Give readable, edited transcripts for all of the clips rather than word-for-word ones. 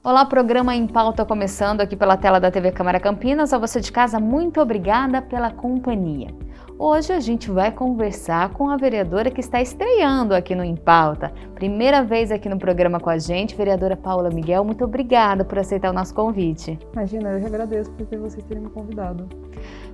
Olá, programa Em Pauta começando aqui pela tela da TV Câmara Campinas. A você de casa, muito obrigada pela companhia. Hoje a gente vai conversar com a vereadora que está estreando aqui no Em Pauta. Primeira vez aqui no programa com a gente, vereadora Paula Miguel, muito obrigada por aceitar o nosso convite. Imagina, eu que agradeço por vocês terem me convidado.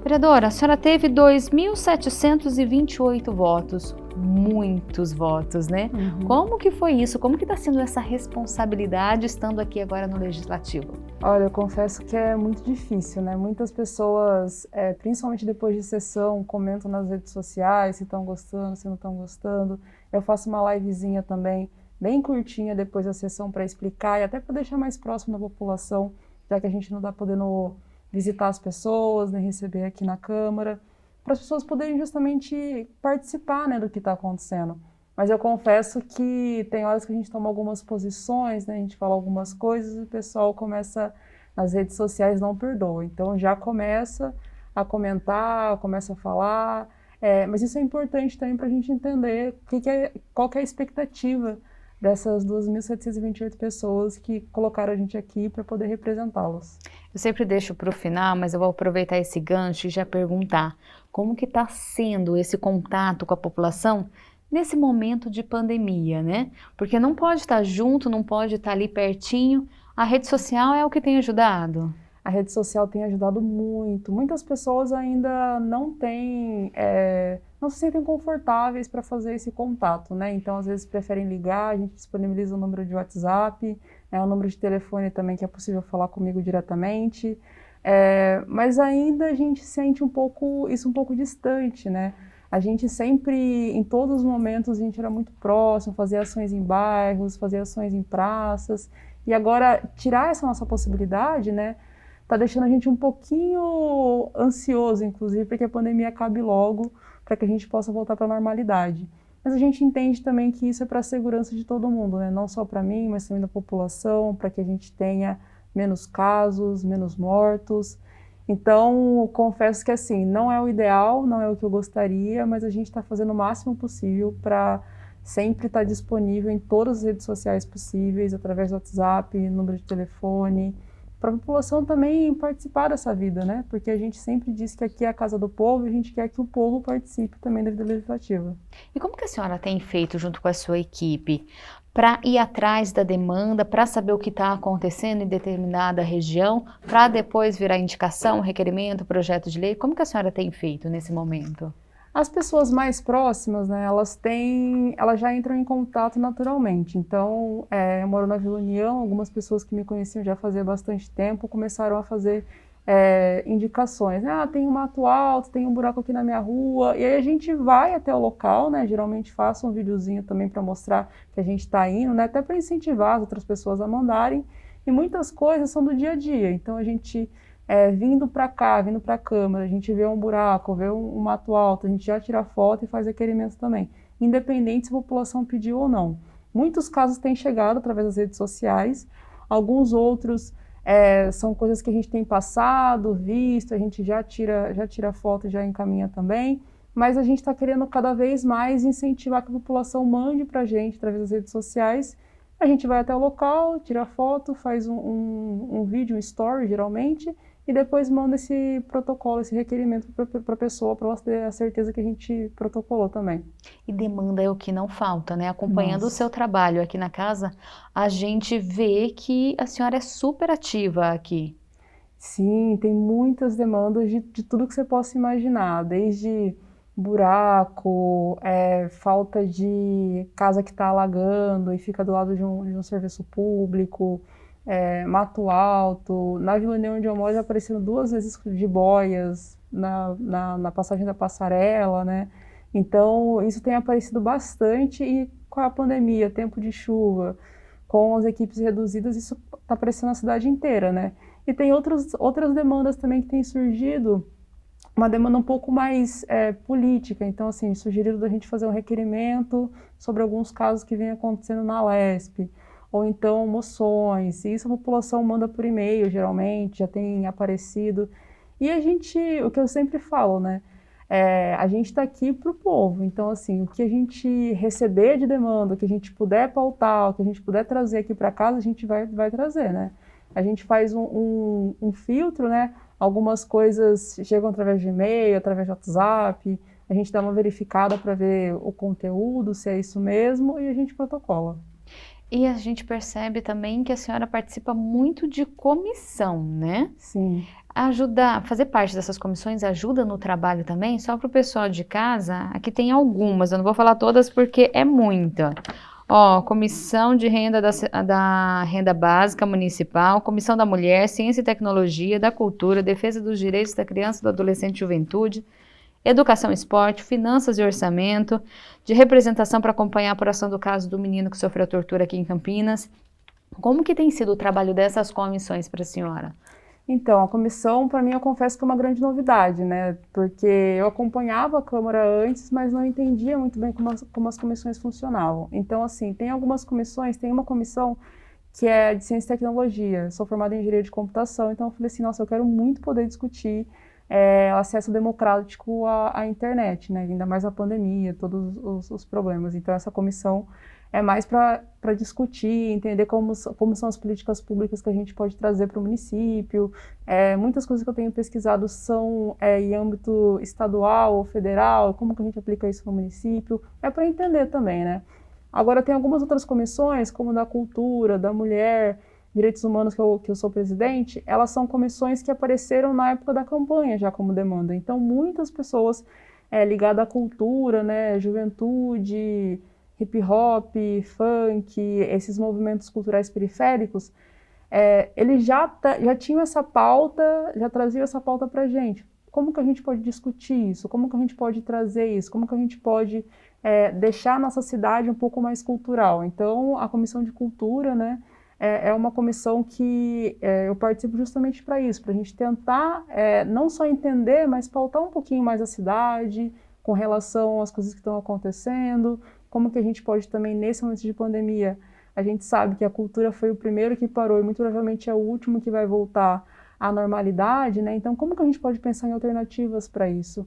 Vereadora, a senhora teve 2.728 votos, muitos votos, né? Como que foi isso? Como que está sendo essa responsabilidade estando aqui agora no Legislativo? Olha, eu confesso que é muito difícil, né? Muitas pessoas, principalmente depois de sessão, comentam nas redes sociais se estão gostando, se não estão gostando. Eu faço uma livezinha também, bem curtinha depois da sessão para explicar e até para deixar mais próximo da população, já que a gente não está podendo visitar as pessoas, nem receber aqui na Câmara, para as pessoas poderem justamente participar, né, do que está acontecendo. Mas eu confesso que tem horas que a gente toma algumas posições, né, a gente fala algumas coisas e o pessoal começa, nas redes sociais não perdoa. Então já começa a comentar, começa a falar, mas isso é importante também para a gente entender qual que é a expectativa dessas 2.728 pessoas que colocaram a gente aqui para poder representá-las. Eu sempre deixo para o final, mas eu vou aproveitar esse gancho e já perguntar como que está sendo esse contato com a população nesse momento de pandemia, né? Porque não pode estar junto, não pode estar ali pertinho. A rede social é o que tem ajudado? A rede social tem ajudado muito. Muitas pessoas ainda não se sentem confortáveis para fazer esse contato, né? Então, às vezes, preferem ligar, a gente disponibiliza o número de WhatsApp, o número de telefone também, que é possível falar comigo diretamente. Mas ainda a gente sente isso um pouco distante, né? A gente sempre, em todos os momentos, a gente era muito próximo, fazia ações em bairros, fazia ações em praças. E agora, tirar essa nossa possibilidade, né? Tá deixando a gente um pouquinho ansioso, inclusive, para que a pandemia acabe logo, para que a gente possa voltar para a normalidade. Mas a gente entende também que isso é para a segurança de todo mundo, né? Não só para mim, mas também da população, para que a gente tenha menos casos, menos mortos. Então, confesso que assim, não é o ideal, não é o que eu gostaria, mas a gente está fazendo o máximo possível para sempre estar disponível em todas as redes sociais possíveis, através do WhatsApp, número de telefone, para a população também participar dessa vida, né? Porque a gente sempre diz que aqui é a casa do povo e a gente quer que o povo participe também da vida legislativa. E como que a senhora tem feito junto com a sua equipe para ir atrás da demanda, para saber o que está acontecendo em determinada região, para depois virar indicação, requerimento, projeto de lei? Como que a senhora tem feito nesse momento? As pessoas mais próximas, né, elas já entram em contato naturalmente. Então, eu moro na Vila União, algumas pessoas que me conheciam já fazia bastante tempo começaram a fazer indicações. Tem um mato alto, tem um buraco aqui na minha rua. E aí a gente vai até o local, né, geralmente faço um videozinho também para mostrar que a gente está indo, né, até para incentivar as outras pessoas a mandarem. E muitas coisas são do dia a dia. Então, a gente... vindo para cá, vindo para a Câmara, a gente vê um buraco, vê um mato alto, a gente já tira foto e faz requerimento também, independente se a população pediu ou não. Muitos casos têm chegado através das redes sociais, alguns outros são coisas que a gente tem passado, visto, a gente já tira foto e já encaminha também, mas a gente está querendo cada vez mais incentivar que a população mande para a gente através das redes sociais. A gente vai até o local, tira foto, faz um vídeo, um story geralmente, e depois manda esse protocolo, esse requerimento para a pessoa, para ela ter a certeza que a gente protocolou também. E demanda é o que não falta, né? Acompanhando o seu trabalho aqui na casa, a gente vê que a senhora é super ativa aqui. Sim, tem muitas demandas de tudo que você possa imaginar, desde buraco, falta de casa que está alagando e fica do lado de um serviço público, mato alto. Na Vila União onde eu moro já apareceram 2 vezes jiboias na passagem da passarela, né? Então isso tem aparecido bastante e com a pandemia, tempo de chuva, com as equipes reduzidas, isso está aparecendo na cidade inteira, né? E tem outras demandas também que têm surgido, uma demanda um pouco mais política. Então, assim, sugeriram da gente fazer um requerimento sobre alguns casos que vêm acontecendo na Lesp, ou então moções, e isso a população manda por e-mail, geralmente, já tem aparecido. E o que eu sempre falo, né, a gente está aqui para o povo, então, assim, o que a gente receber de demanda, o que a gente puder pautar, o que a gente puder trazer aqui para casa, a gente vai trazer, né. a gente faz um filtro, né? Algumas coisas chegam através de e-mail, através de WhatsApp, a gente dá uma verificada para ver o conteúdo, se é isso mesmo, e a gente protocola. E a gente percebe também que a senhora participa muito de comissão, né? Sim. Ajudar, fazer parte dessas comissões ajuda no trabalho também? Só para o pessoal de casa, aqui tem algumas, eu não vou falar todas porque é muita. Ó, Comissão de Renda da Renda Básica Municipal, Comissão da Mulher, Ciência e Tecnologia, da Cultura, Defesa dos Direitos da Criança, do Adolescente e Juventude, Educação e Esporte, Finanças e Orçamento, de representação para acompanhar a apuração do caso do menino que sofreu tortura aqui em Campinas. Como que tem sido o trabalho dessas comissões para a senhora? Então, a comissão, para mim, eu confesso que é uma grande novidade, né? Porque eu acompanhava a Câmara antes, mas não entendia muito bem como as comissões funcionavam. Então, assim, tem algumas comissões, tem uma comissão que é de Ciência e Tecnologia. Eu sou formada em Engenharia de Computação, então eu falei assim, nossa, eu quero muito poder discutir o acesso democrático à internet, né? Ainda mais a pandemia, todos os problemas. Então, essa comissão é mais para discutir, entender como são as políticas públicas que a gente pode trazer para o município. Muitas coisas que eu tenho pesquisado são em âmbito estadual ou federal, como que a gente aplica isso no município. É para entender também, né? Agora, tem algumas outras comissões, como da cultura, da mulher, direitos humanos, que eu sou presidente, elas são comissões que apareceram na época da campanha já como demanda. Então, muitas pessoas ligadas à cultura, né, juventude, hip hop, funk, esses movimentos culturais periféricos, eles já tinham essa pauta, já traziam essa pauta para a gente. Como que a gente pode discutir isso? Como que a gente pode trazer isso? Como que a gente pode deixar a nossa cidade um pouco mais cultural? Então, a Comissão de Cultura, né, é uma comissão que eu participo justamente para isso, para a gente tentar não só entender, mas pautar um pouquinho mais a cidade, com relação às coisas que estão acontecendo, como que a gente pode também, nesse momento de pandemia, a gente sabe que a cultura foi o primeiro que parou e muito provavelmente é o último que vai voltar à normalidade, né? Então, como que a gente pode pensar em alternativas para isso?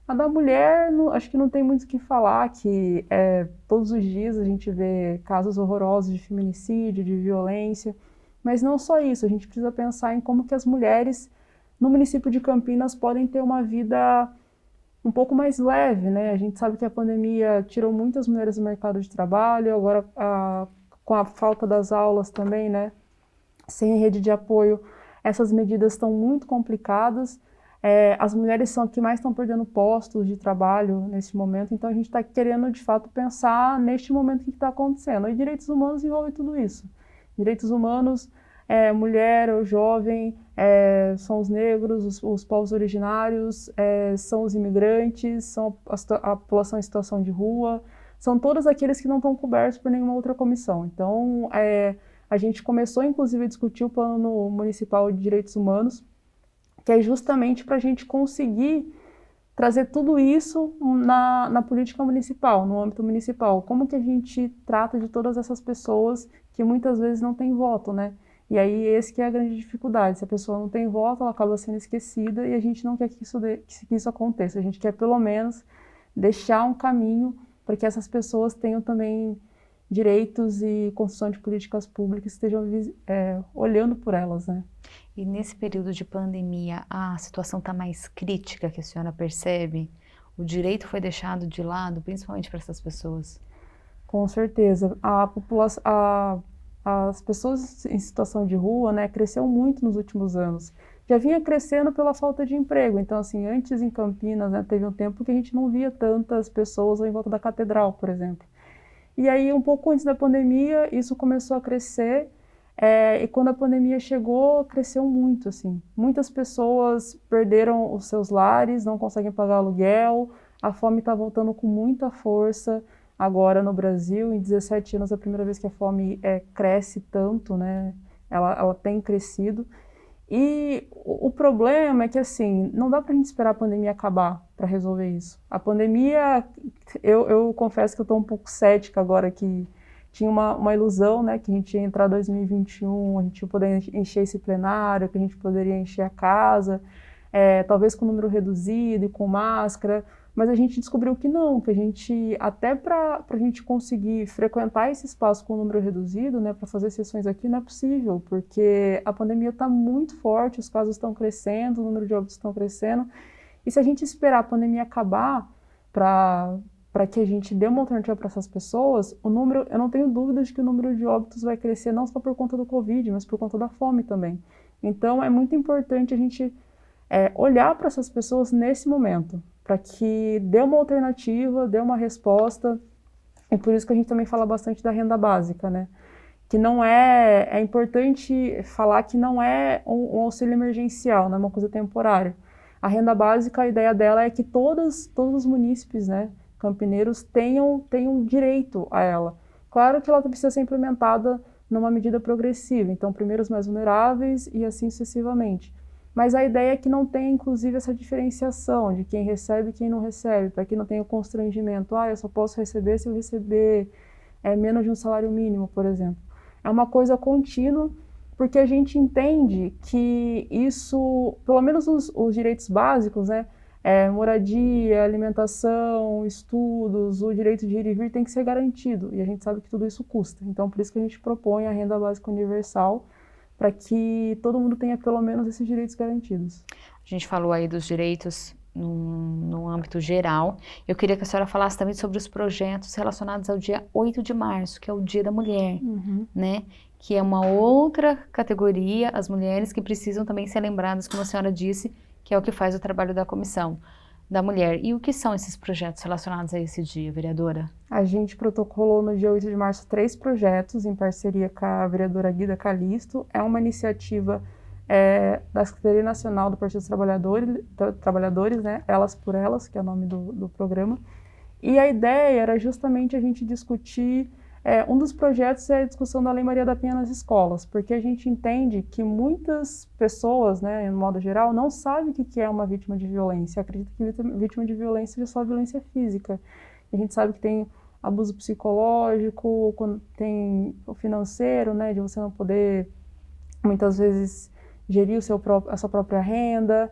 A da mulher, acho que não tem muito o que falar, que todos os dias a gente vê casos horrorosos de feminicídio, de violência, mas não só isso, a gente precisa pensar em como que as mulheres no município de Campinas podem ter uma vida um pouco mais leve, né? A gente sabe que a pandemia tirou muitas mulheres do mercado de trabalho, agora com a falta das aulas também, né? Sem rede de apoio, essas medidas estão muito complicadas. As mulheres são as que mais estão perdendo postos de trabalho nesse momento, então a gente está querendo, de fato, pensar neste momento o que está acontecendo. E direitos humanos envolve tudo isso. Direitos humanos, mulher ou jovem, são os negros, os povos originários, são os imigrantes, são a população em situação de rua, são todos aqueles que não estão cobertos por nenhuma outra comissão. Então, a gente começou, inclusive, a discutir o Plano Municipal de Direitos Humanos, que é justamente para a gente conseguir trazer tudo isso na política municipal, no âmbito municipal. Como que a gente trata de todas essas pessoas que muitas vezes não têm voto, né? E aí esse que é a grande dificuldade. Se a pessoa não tem voto, ela acaba sendo esquecida e a gente não quer que isso aconteça. A gente quer, pelo menos, deixar um caminho para que essas pessoas tenham também direitos e construção de políticas públicas que estejam olhando por elas, né? E nesse período de pandemia, a situação está mais crítica, que a senhora percebe? O direito foi deixado de lado, principalmente para essas pessoas? Com certeza. As pessoas em situação de rua, né, cresceu muito nos últimos anos. Já vinha crescendo pela falta de emprego. Então, assim, antes em Campinas, né, teve um tempo que a gente não via tantas pessoas em volta da catedral, por exemplo. E aí, um pouco antes da pandemia, isso começou a crescer. E quando a pandemia chegou, cresceu muito, assim. Muitas pessoas perderam os seus lares, não conseguem pagar aluguel, a fome está voltando com muita força agora no Brasil. Em 17 anos, é a primeira vez que a fome cresce tanto, né? Ela tem crescido. E o problema é que, assim, não dá para a gente esperar a pandemia acabar para resolver isso. A pandemia, eu confesso que eu estou um pouco cética agora que tinha uma ilusão, né, que a gente ia entrar em 2021, a gente ia poder encher esse plenário, que a gente poderia encher a casa, talvez com número reduzido e com máscara, Mas a gente descobriu que não, que a gente, até para a gente conseguir frequentar esse espaço com um número reduzido, né, para fazer sessões aqui, não é possível, porque a pandemia está muito forte, os casos estão crescendo, o número de óbitos estão crescendo, e se a gente esperar a pandemia acabar para que a gente dê uma alternativa para essas pessoas, eu não tenho dúvidas de que o número de óbitos vai crescer não só por conta do Covid, mas por conta da fome também. Então, é muito importante a gente olhar para essas pessoas nesse momento, para que dê uma alternativa, dê uma resposta, e por isso que a gente também fala bastante da renda básica, né? Que não é importante falar que não é um auxílio emergencial, não é uma coisa temporária. A renda básica, a ideia dela é que todos os munícipes, né, campineiros tenham direito a ela. Claro que ela precisa ser implementada numa medida progressiva, então primeiro os mais vulneráveis e assim sucessivamente. Mas a ideia é que não tenha, inclusive, essa diferenciação de quem recebe e quem não recebe, para que não tenha o constrangimento. Eu só posso receber se eu receber menos de um salário mínimo, por exemplo. É uma coisa contínua, porque a gente entende que isso, pelo menos os direitos básicos, né, moradia, alimentação, estudos, o direito de ir e vir tem que ser garantido, e a gente sabe que tudo isso custa. Então, por isso que a gente propõe a renda básica universal, para que todo mundo tenha pelo menos esses direitos garantidos. A gente falou aí dos direitos no âmbito geral. Eu queria que a senhora falasse também sobre os projetos relacionados ao dia 8 de março, que é o Dia da Mulher, né? Que é uma outra categoria, as mulheres que precisam também ser lembradas, como a senhora disse, que é o que faz o trabalho da Comissão da Mulher. E o que são esses projetos relacionados a esse dia, vereadora? A gente protocolou no dia 8 de março 3 projetos em parceria com a vereadora Guida Calisto. É uma iniciativa da Secretaria Nacional do Partido dos Trabalhadores, né? Elas por Elas, que é o nome do programa. E a ideia era justamente a gente discutir, um dos projetos é a discussão da Lei Maria da Penha nas escolas, porque a gente entende que muitas pessoas, né, no modo geral, não sabem o que é uma vítima de violência, acredita que vítima de violência é só violência física. A gente sabe que tem abuso psicológico, tem o financeiro, né, de você não poder, muitas vezes, gerir a sua própria renda,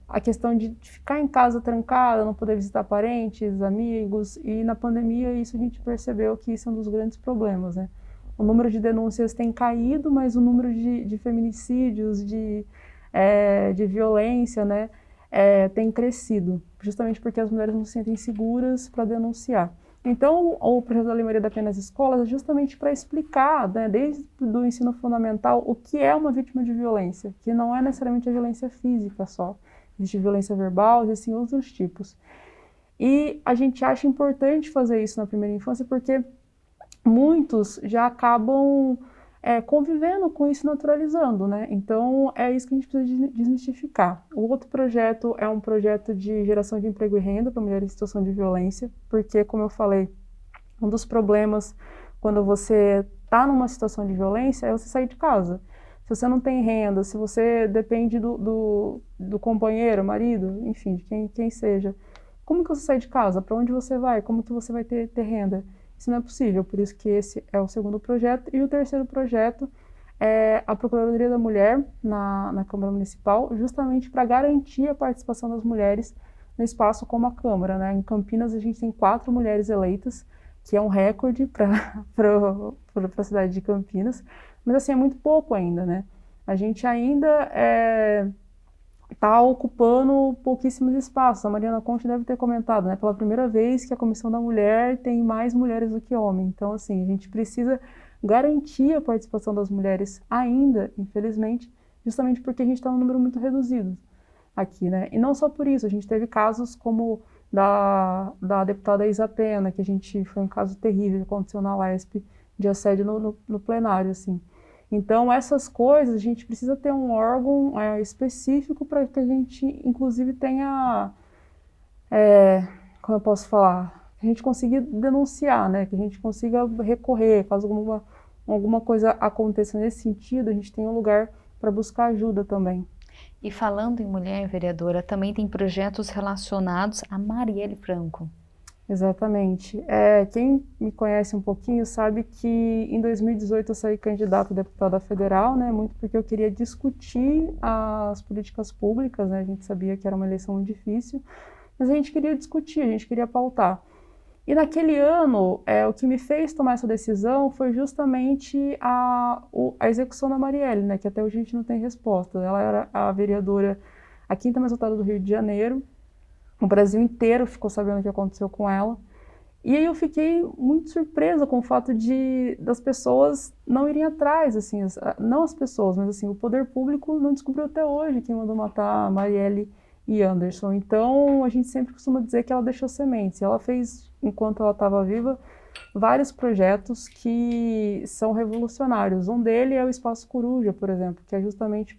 a questão de ficar em casa trancada, não poder visitar parentes, amigos, e na pandemia isso a gente percebeu que isso é um dos grandes problemas, né? O número de denúncias tem caído, mas o número de feminicídios, de violência, né, tem crescido, justamente porque as mulheres não se sentem seguras para denunciar. Então, o projeto da Lei Maria da Penha nas escolas é justamente para explicar, né, desde o ensino fundamental, o que é uma vítima de violência, que não é necessariamente a violência física só. Existe violência verbal, existem outros tipos. E a gente acha importante fazer isso na primeira infância, porque muitos já acabam convivendo com isso, naturalizando, né? Então, é isso que a gente precisa desmistificar. O outro projeto é um projeto de geração de emprego e renda para mulheres em situação de violência, porque, como eu falei, um dos problemas quando você está numa situação de violência é você sair de casa. Se você não tem renda, se você depende do companheiro, marido, enfim, de quem seja, como que você sai de casa? Para onde você vai? Como que você vai ter renda? Isso não é possível, por isso que esse é o segundo projeto. E o terceiro projeto é a Procuradoria da Mulher na Câmara Municipal, justamente para garantir a participação das mulheres no espaço como a Câmara, né? Em Campinas a gente tem 4 mulheres eleitas, que é um recorde para a cidade de Campinas, mas assim, é muito pouco ainda, né? A gente ainda está ocupando pouquíssimos espaços. A Mariana Conte deve ter comentado, né, pela primeira vez que a Comissão da Mulher tem mais mulheres do que homens. Então, assim, a gente precisa garantir a participação das mulheres ainda, infelizmente, justamente porque a gente está num número muito reduzido aqui, né? E não só por isso, a gente teve casos como da deputada Isa Pena, que foi um caso terrível que aconteceu na UESP, de assédio no plenário, assim. Então, essas coisas, a gente precisa ter um órgão específico para que a gente, inclusive, tenha, como eu posso falar, que a gente consiga denunciar, né? Que a gente consiga recorrer, caso alguma coisa aconteça nesse sentido, a gente tem um lugar para buscar ajuda também. E falando em mulher, vereadora, também tem projetos relacionados a Marielle Franco. Exatamente. Quem me conhece um pouquinho sabe que em 2018 eu saí candidata a deputada federal, né, muito porque eu queria discutir as políticas públicas, né, a gente sabia que era uma eleição muito difícil, mas a gente queria discutir, a gente queria pautar. E naquele ano, o que me fez tomar essa decisão foi justamente a execução da Marielle, né, que até hoje a gente não tem resposta. Ela era a vereadora, a quinta mais votada do Rio de Janeiro, o Brasil inteiro ficou sabendo o que aconteceu com ela. E aí eu fiquei muito surpresa com o fato das pessoas não irem atrás, assim, não as pessoas, mas assim, o poder público não descobriu até hoje quem mandou matar a Marielle e Anderson. Então, a gente sempre costuma dizer que ela deixou sementes. Ela fez, enquanto ela estava viva, vários projetos que são revolucionários. Um deles é o Espaço Coruja, por exemplo, que é justamente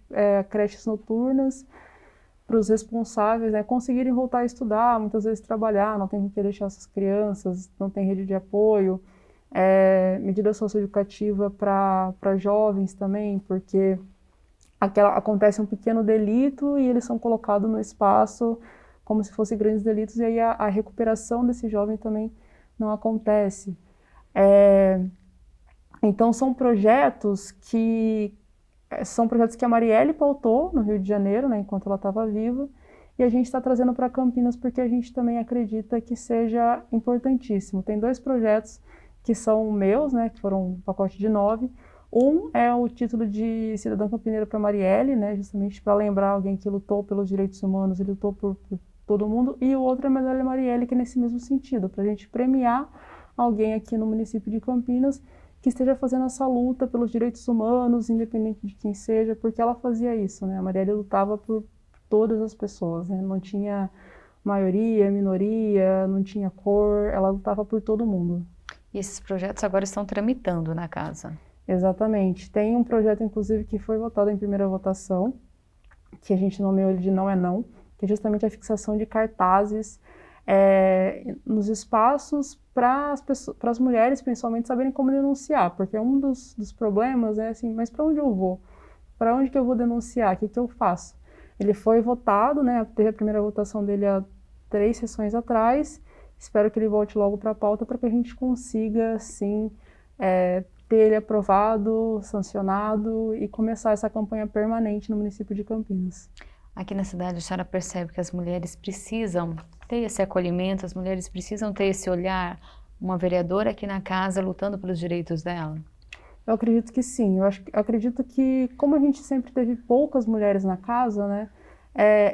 creches noturnas para os responsáveis conseguirem voltar a estudar, muitas vezes trabalhar, não tem com que deixar essas crianças, não tem rede de apoio, medida socioeducativa para jovens também, porque acontece um pequeno delito e eles são colocados no espaço como se fossem grandes delitos, e aí a recuperação desse jovem também não acontece. Então são projetos que a Marielle pautou no Rio de Janeiro, né, enquanto ela estava viva, e a gente está trazendo para Campinas porque a gente também acredita que seja importantíssimo. Tem 2 projetos que são meus, né, que foram um pacote de 9. Um é o título de cidadã campineira para Marielle, né, justamente para lembrar alguém que lutou pelos direitos humanos e lutou por todo mundo, e o outro é a Medalha Marielle, que é nesse mesmo sentido, para a gente premiar alguém aqui no município de Campinas que esteja fazendo essa luta pelos direitos humanos, independente de quem seja, porque ela fazia isso, né? A Marielle lutava por todas as pessoas, né? Não tinha maioria, minoria, não tinha cor, ela lutava por todo mundo. E esses projetos agora estão tramitando na casa? Exatamente. Tem um projeto, inclusive, que foi votado em primeira votação, que a gente nomeou ele de Não é Não, que é justamente a fixação de cartazes nos espaços para as mulheres, principalmente, saberem como denunciar, porque um dos problemas é assim, mas para onde eu vou? Para onde que eu vou denunciar? O que que eu faço? Ele foi votado, né? Teve a primeira votação dele há 3 sessões atrás. Espero que ele volte logo para a pauta para que a gente consiga, assim, ter ele aprovado, sancionado e começar essa campanha permanente no município de Campinas. Aqui na cidade, a senhora percebe que as mulheres precisam ter esse acolhimento, as mulheres precisam ter esse olhar, uma vereadora aqui na casa lutando pelos direitos dela? Eu acredito que sim. Eu acredito que, como a gente sempre teve poucas mulheres na casa, né,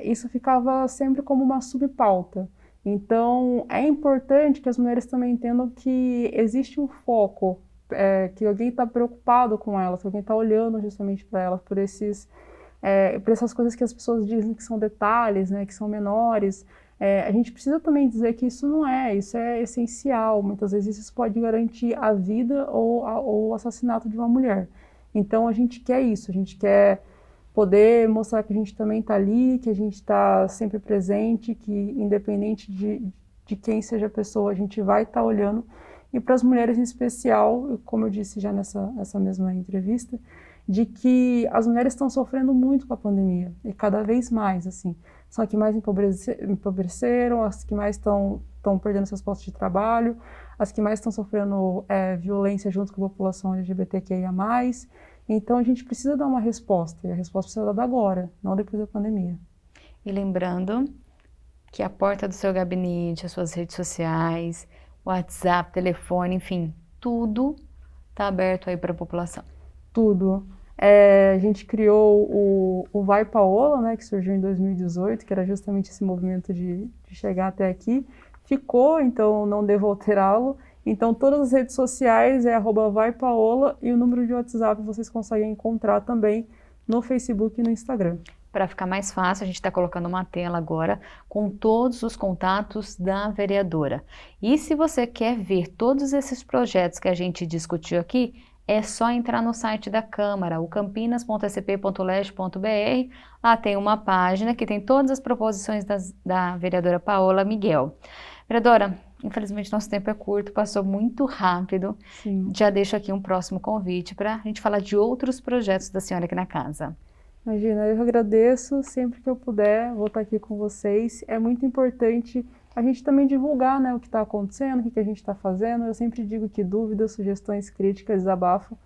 isso ficava sempre como uma subpauta. Então, é importante que as mulheres também entendam que existe um foco, que alguém está preocupado com elas, que alguém está olhando justamente para elas, por essas coisas que as pessoas dizem que são detalhes, né, que são menores. A gente precisa também dizer que isso é essencial. Muitas vezes isso pode garantir a vida ou o assassinato de uma mulher. Então a gente quer isso, a gente quer poder mostrar que a gente também está ali, que a gente está sempre presente, que independente de quem seja a pessoa, a gente vai estar olhando. E para as mulheres em especial, como eu disse já nessa mesma entrevista, de que as mulheres estão sofrendo muito com a pandemia, e cada vez mais, assim. São as que mais empobreceram, as que mais estão perdendo seus postos de trabalho, as que mais estão sofrendo violência junto com a população LGBTQIA+. Então a gente precisa dar uma resposta, e a resposta precisa ser dada agora, não depois da pandemia. E lembrando que a porta do seu gabinete, as suas redes sociais, WhatsApp, telefone, enfim, tudo está aberto aí para a população. Tudo. A gente criou o Vai Paola, né, que surgiu em 2018, que era justamente esse movimento de chegar até aqui. Ficou, então não devo alterá-lo. Então todas as redes sociais é @vaipaola e o número de WhatsApp vocês conseguem encontrar também no Facebook e no Instagram. Para ficar mais fácil, a gente está colocando uma tela agora com todos os contatos da vereadora. E se você quer ver todos esses projetos que a gente discutiu aqui, é só entrar no site da Câmara, o campinas.sp.leg.br. Lá tem uma página que tem todas as proposições da vereadora Paola Miguel. Vereadora, infelizmente nosso tempo é curto, passou muito rápido. Sim. Já deixo aqui um próximo convite para a gente falar de outros projetos da senhora aqui na casa. Imagina, eu agradeço, sempre que eu puder, vou estar aqui com vocês. É muito importante a gente também divulgar, né, o que está acontecendo, o que a gente está fazendo. Eu sempre digo que dúvidas, sugestões, críticas, desabafo,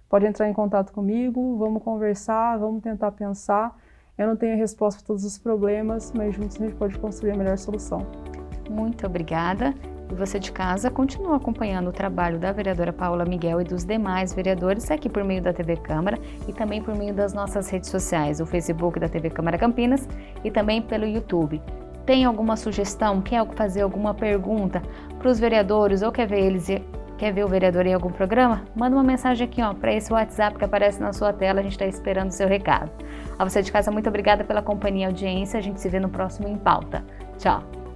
pode entrar em contato comigo, vamos conversar, vamos tentar pensar. Eu não tenho a resposta para todos os problemas, mas juntos a gente pode construir a melhor solução. Muito obrigada. E você de casa continua acompanhando o trabalho da vereadora Paula Miguel e dos demais vereadores aqui por meio da TV Câmara e também por meio das nossas redes sociais, o Facebook da TV Câmara Campinas e também pelo YouTube. Tem alguma sugestão, quer fazer alguma pergunta para os vereadores ou quer ver o vereador em algum programa? Manda uma mensagem aqui para esse WhatsApp que aparece na sua tela, a gente está esperando o seu recado. A você de casa, muito obrigada pela companhia e audiência, a gente se vê no próximo Em Pauta. Tchau!